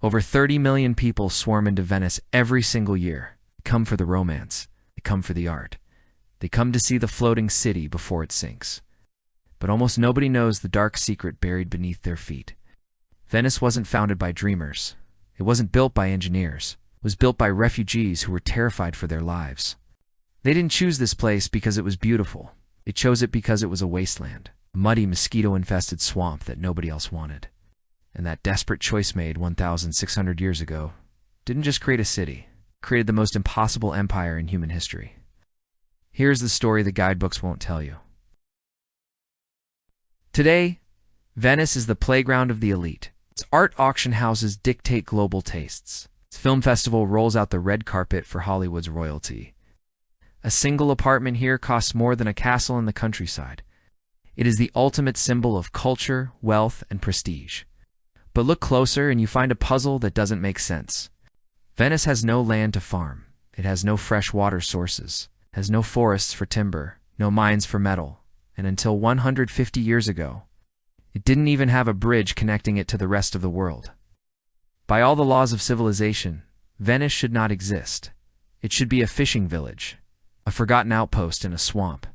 Over 30 million people swarm into Venice every single year. They come for the romance. They come for the art. They come to see the floating city before it sinks. But almost nobody knows the dark secret buried beneath their feet. Venice wasn't founded by dreamers. It wasn't built by engineers. It was built by refugees who were terrified for their lives. They didn't choose this place because it was beautiful. They chose it because it was a wasteland, a muddy, mosquito-infested swamp that nobody else wanted. And that desperate choice made 1,600 years ago didn't just create a city, it created the most impossible empire in human history. Here's the story the guidebooks won't tell you. Today, Venice is the playground of the elite. Its art auction houses dictate global tastes. Its film festival rolls out the red carpet for Hollywood's royalty. A single apartment here costs more than a castle in the countryside. It is the ultimate symbol of culture, wealth, and prestige. But look closer and you find a puzzle that doesn't make sense. Venice has no land to farm. It has no fresh water sources, has no forests for timber, no mines for metal, and until 150 years ago, it didn't even have a bridge connecting it to the rest of the world. By all the laws of civilization, Venice should not exist. It should be a fishing village, a forgotten outpost in a swamp.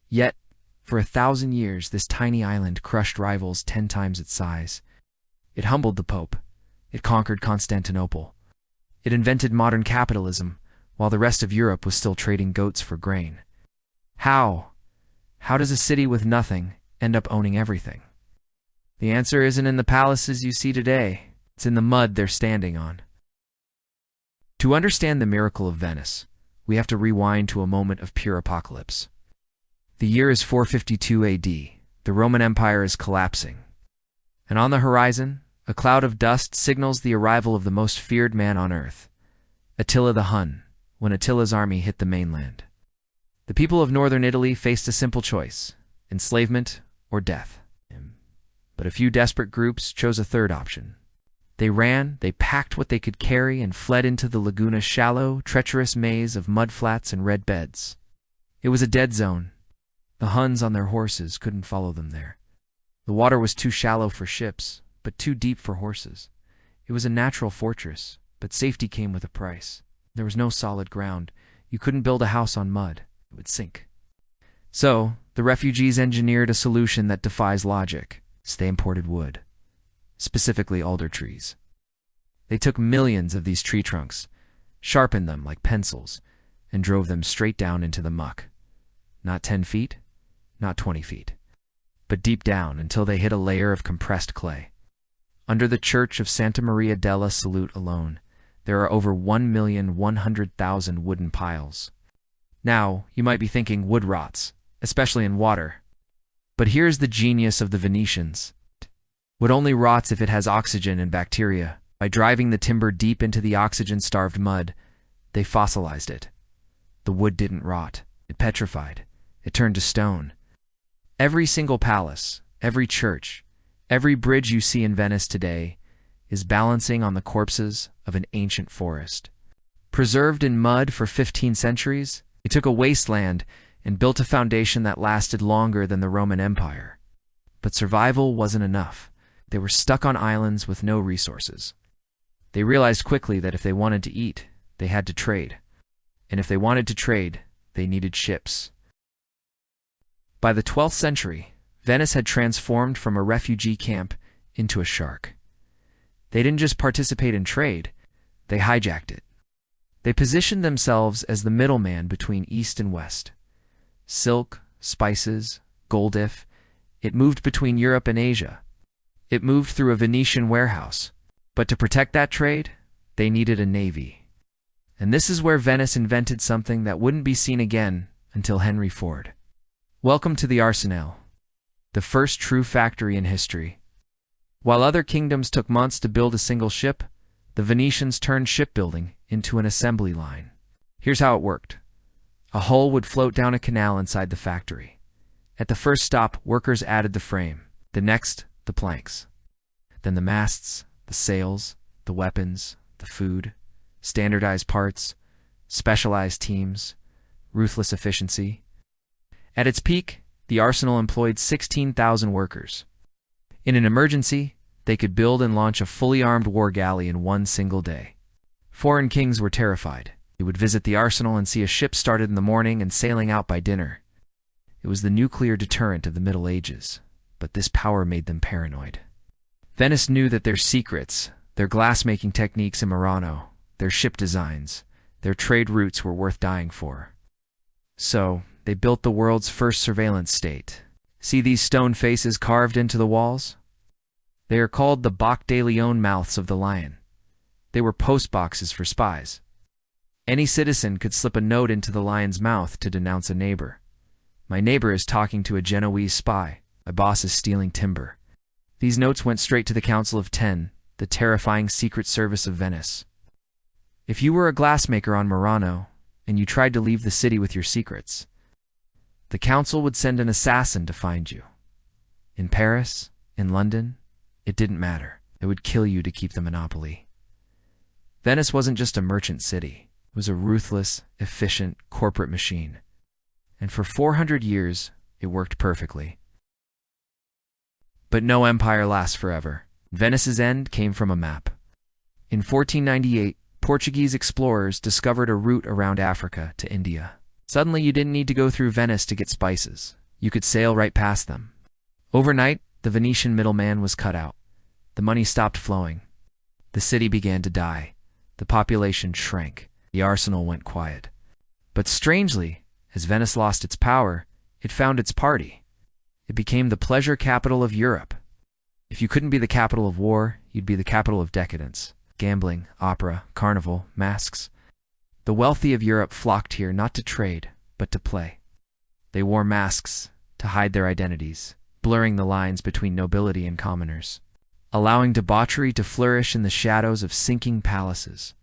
Yet, for 1,000 years, this tiny island crushed rivals 10 times its size. It humbled the Pope. It conquered Constantinople. It invented modern capitalism, while the rest of Europe was still trading goats for grain. How? How does a city with nothing end up owning everything? The answer isn't in the palaces you see today. It's in the mud they're standing on. To understand the miracle of Venice, we have to rewind to a moment of pure apocalypse. The year is 452 AD. The Roman Empire is collapsing. And on the horizon, a cloud of dust signals the arrival of the most feared man on earth, Attila the Hun, when Attila's army hit the mainland. The people of northern Italy faced a simple choice: enslavement or death. But a few desperate groups chose a third option. They ran, they packed what they could carry, and fled into the Laguna's shallow, treacherous maze of mudflats and red beds. It was a dead zone. The Huns on their horses couldn't follow them there. The water was too shallow for ships, but too deep for horses. It was a natural fortress, but safety came with a price. There was no solid ground. You couldn't build a house on mud. It would sink. So, the refugees engineered a solution that defies logic. They imported wood, specifically alder trees. They took millions of these tree trunks, sharpened them like pencils, and drove them straight down into the muck. Not 10 feet, not 20 feet, but deep down until they hit a layer of compressed clay. Under the church of Santa Maria della Salute alone, there are over 1,100,000 wooden piles. Now, you might be thinking wood rots, especially in water. But here's the genius of the Venetians. Wood only rots if it has oxygen and bacteria. By driving the timber deep into the oxygen-starved mud, they fossilized it. The wood didn't rot. It petrified. It turned to stone. Every single palace, every church, every bridge you see in Venice today is balancing on the corpses of an ancient forest. Preserved in mud for 15 centuries, they took a wasteland and built a foundation that lasted longer than the Roman Empire. But survival wasn't enough. They were stuck on islands with no resources. They realized quickly that if they wanted to eat, they had to trade. And if they wanted to trade, they needed ships. By the 12th century, Venice had transformed from a refugee camp into a shark. They didn't just participate in trade, they hijacked it. They positioned themselves as the middleman between East and West. Silk, spices, gold. It moved between Europe and Asia. It moved through a Venetian warehouse. But to protect that trade, they needed a navy. And this is where Venice invented something that wouldn't be seen again until Henry Ford. Welcome to the Arsenal, the first true factory in history. While other kingdoms took months to build a single ship, the Venetians turned shipbuilding into an assembly line. Here's how it worked. A hull would float down a canal inside the factory. At the first stop, workers added the frame. The next, the planks. Then the masts, the sails, the weapons, the food, standardized parts, specialized teams, ruthless efficiency. At its peak, the arsenal employed 16,000 workers. In an emergency, They could build and launch a fully armed war galley in one single day. Foreign kings were terrified. They would visit the arsenal and see a ship started in the morning and sailing out by dinner. It was the nuclear deterrent of the Middle Ages, but this power made them paranoid. Venice knew that their secrets, their glass-making techniques in Murano, their ship designs, their trade routes were worth dying for. So, they built the world's first surveillance state. See these stone faces carved into the walls? They are called the Bac de Leon, mouths of the lion. They were post boxes for spies. Any citizen could slip a note into the lion's mouth to denounce a neighbor. My neighbor is talking to a Genoese spy. My boss is stealing timber. These notes went straight to the Council of Ten, the terrifying secret service of Venice. If you were a glassmaker on Murano, and you tried to leave the city with your secrets, the council would send an assassin to find you. In Paris, in London, it didn't matter. It would kill you to keep the monopoly. Venice wasn't just a merchant city. It was a ruthless, efficient corporate machine. And for 400 years, it worked perfectly. But no empire lasts forever. Venice's end came from a map. In 1498, Portuguese explorers discovered a route around Africa to India. Suddenly, you didn't need to go through Venice to get spices. You could sail right past them. Overnight, the Venetian middleman was cut out. The money stopped flowing. The city began to die. The population shrank. The arsenal went quiet. But strangely, as Venice lost its power, it found its party. It became the pleasure capital of Europe. If you couldn't be the capital of war, you'd be the capital of decadence. Gambling, opera, carnival, masks. The wealthy of Europe flocked here not to trade, but to play. They wore masks to hide their identities, blurring the lines between nobility and commoners, allowing debauchery to flourish in the shadows of sinking palaces.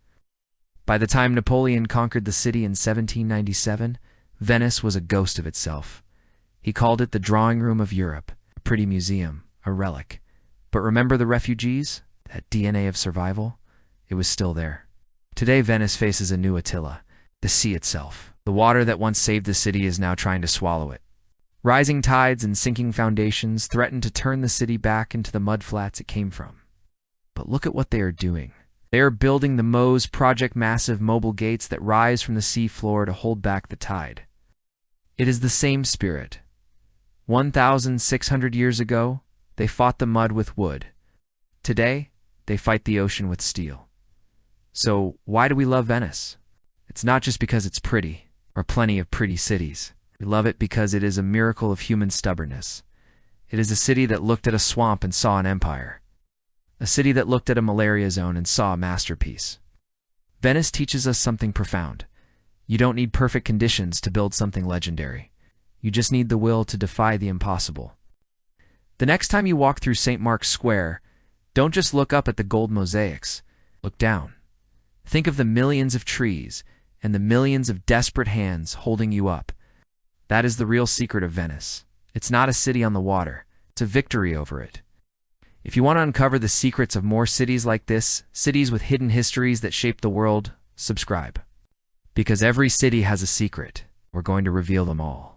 By the time Napoleon conquered the city in 1797, Venice was a ghost of itself. He called it the drawing room of Europe, a pretty museum, a relic. But remember the refugees? That DNA of survival? It was still there. Today, Venice faces a new Attila, the sea itself. The water that once saved the city is now trying to swallow it. Rising tides and sinking foundations threaten to turn the city back into the mudflats it came from. But look at what they are doing. They are building the Mose Project, massive mobile gates that rise from the sea floor to hold back the tide. It is the same spirit. 1,600 years ago, they fought the mud with wood. Today, they fight the ocean with steel. So, why do we love Venice? It's not just because it's pretty, or plenty of pretty cities. We love it because it is a miracle of human stubbornness. It is a city that looked at a swamp and saw an empire. A city that looked at a malaria zone and saw a masterpiece. Venice teaches us something profound. You don't need perfect conditions to build something legendary. You just need the will to defy the impossible. The next time you walk through St. Mark's Square, don't just look up at the gold mosaics. Look down. Think of the millions of trees and the millions of desperate hands holding you up. That is the real secret of Venice. It's not a city on the water. It's a victory over it. If you want to uncover the secrets of more cities like this, cities with hidden histories that shape the world, subscribe. Because every city has a secret. We're going to reveal them all.